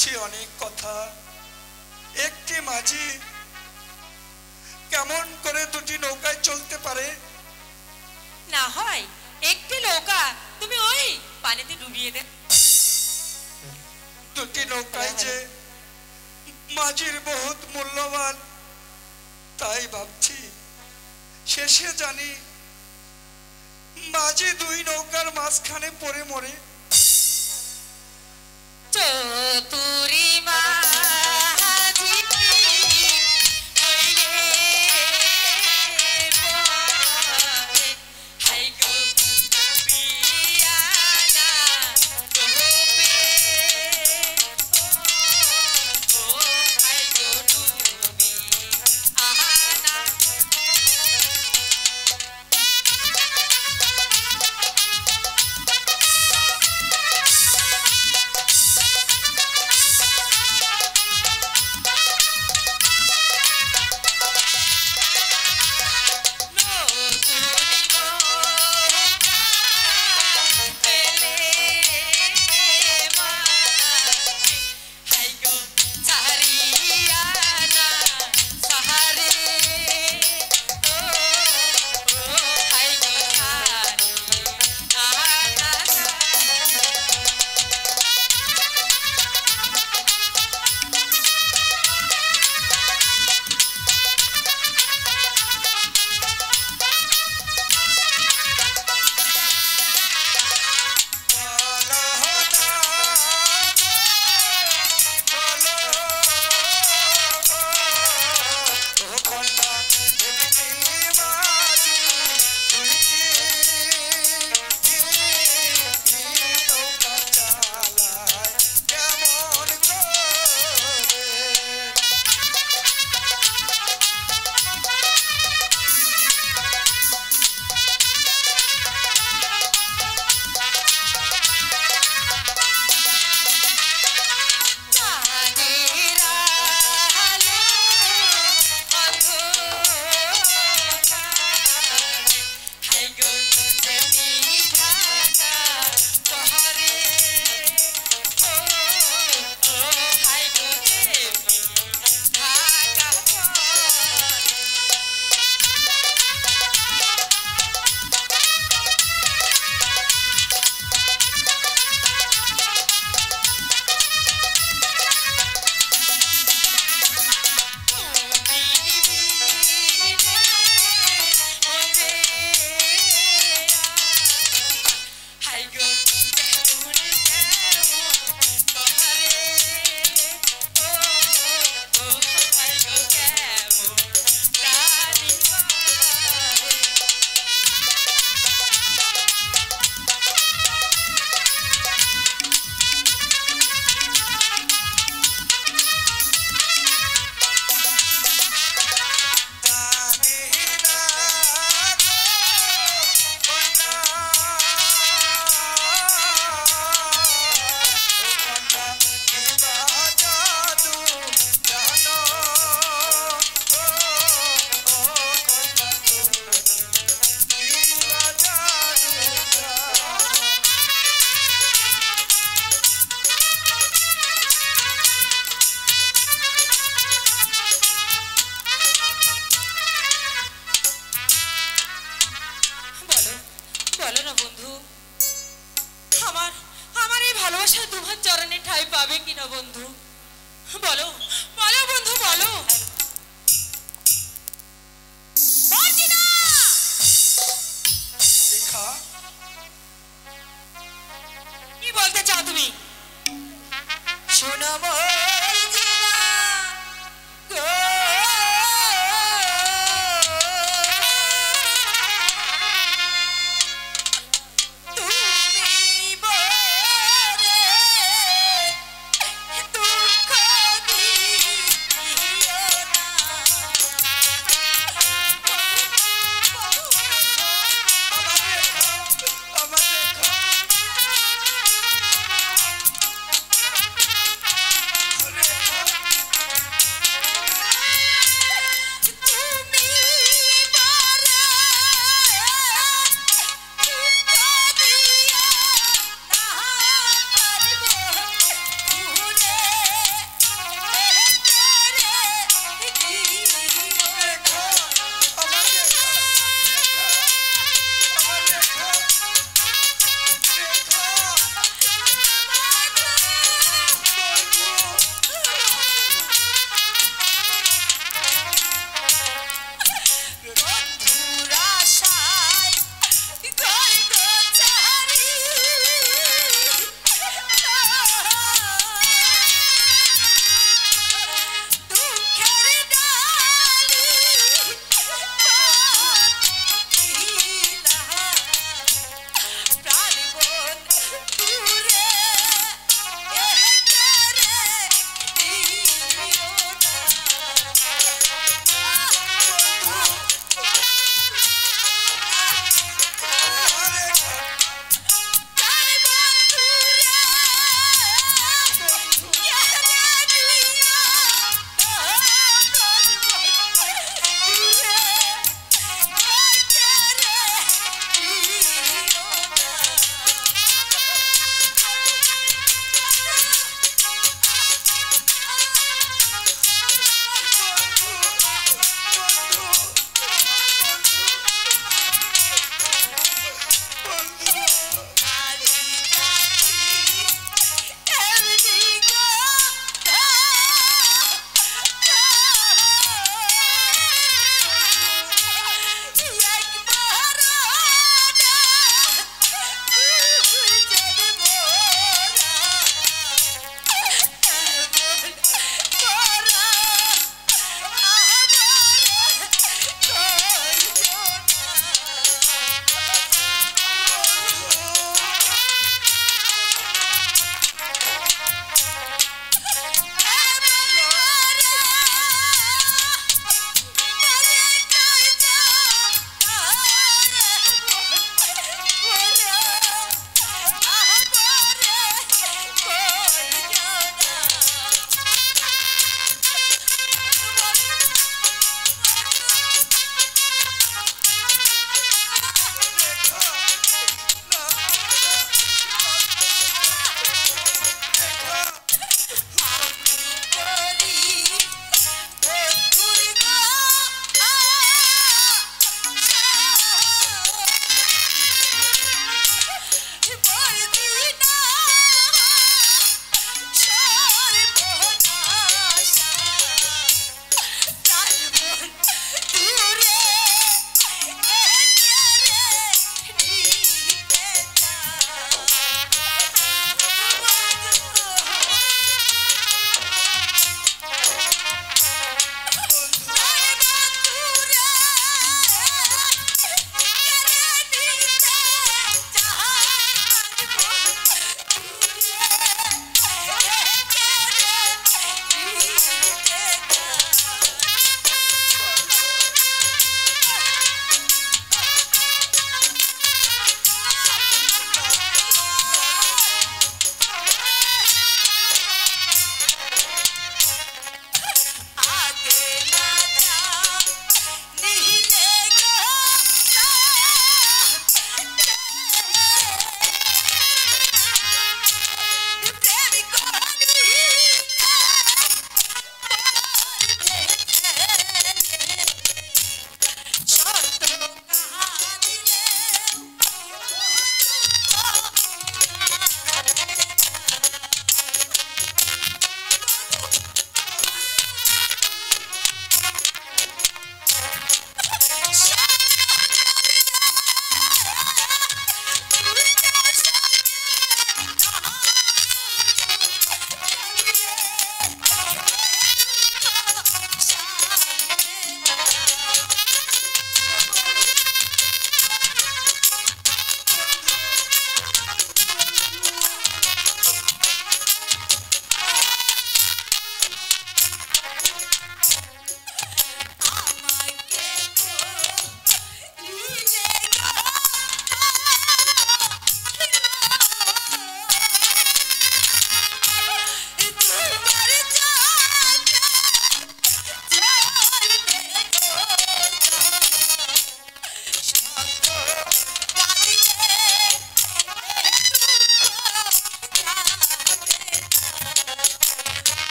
ভাবছি অনেক কথা। একটি মাঝি কেমন করে দুটি নৌকায় চলতে পারে? না হয় একটি নৌকা তুমি ওই পানিতে ডুবিয়ে দে। দুটি নৌকায় যে মাঝির বহুত মূল্যবান, তাই ভাবছি। শেষে জানি মাঝি দুই নৌকার মাঝখানে পড়ে মরে। চতুরি মা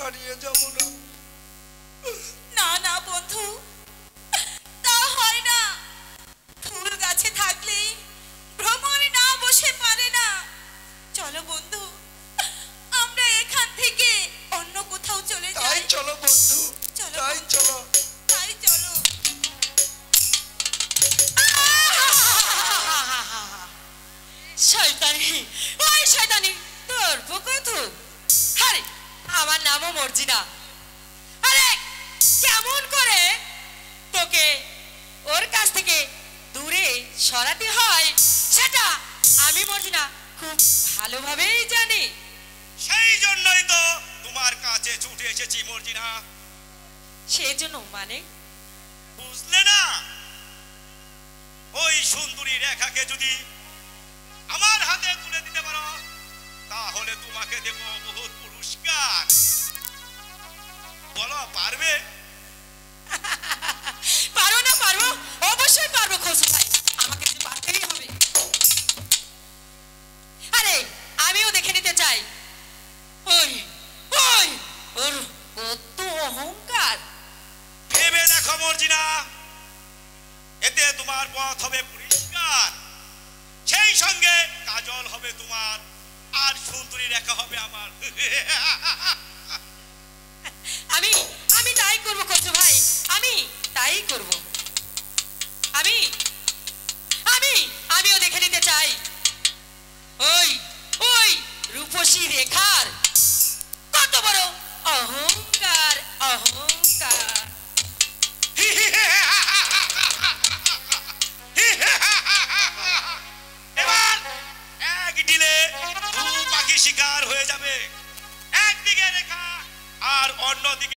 হারিয়ে যাব না। না না বন্ধু, তা হয় না। ফুল গাছে থাকলেই ভ্রমরে না বসে পারে না। চলো বন্ধু, আমরা এখান থেকে অন্য কোথাও চলে তাই যাই। চলো বন্ধু, চলো তাই বন্ধু, চলো। তাই চলো। শয়তানি, ওই শয়তানি তোর বকতু। আরে আমার নামও মর্জিনা। আরে কেমন করে তোকে ওর কাছ থেকে দূরে সরাতে হয় সেটা আমি মর্জিনা খুব ভালোভাবেই জানি। সেই জন্যই তো তোমার কাছে ছুটে এসেছি মর্জিনা। সেজন্য মানে বুঝলে না, ওই সুন্দরী রেখাকে যদি আমার হাতে তুলে দিতে পারো তাহলে তোমাকে দেব বহুত পুরস্কার। বলো পারবে? পারো না পারবো, অবশ্যই পারবো খোঁজ ভাই, আমাকে তো পারতেই হবে। আরে আমিও দেখে নিতে চাই ওই ওই ওর কত অহংকার। ভেবে দেখো মর্জিনা, এতে তোমার পথ হবে পরিষ্কার, সেই সঙ্গে কাজল হবে তোমার, আর সুন্দরী রেখা হবে আমার। আমি আমি তাই করবো খসরু ভাই, আমি তাই করব। আমি আমি আমিও দেখে নিতে চাই ওই ওই রূপসী রেখার কত বড় অহংকার অহংকার। এবার এক ডিলে দু পাখি শিকার হয়ে যাবে। একদিকে রেখা